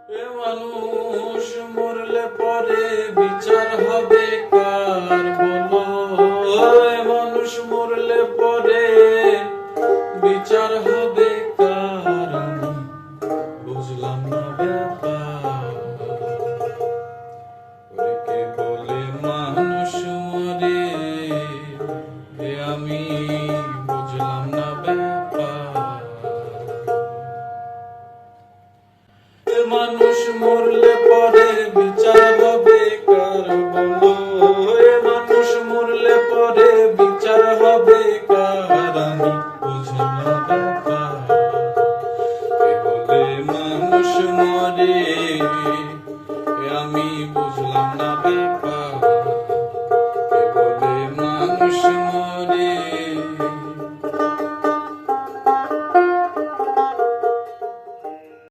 এ মানুষ মরলে পরে বিচার হবে কার বলো? এ মানুষ মরলে পরে বিচার হবে কার? আমি বুঝলাম না ব্যাপার। ওরে কে বলে মানুষ মরে, এ আমি বুঝলাম না ব্যাপার। মানুষ মরলে পরে বিচার হবে কার বলো?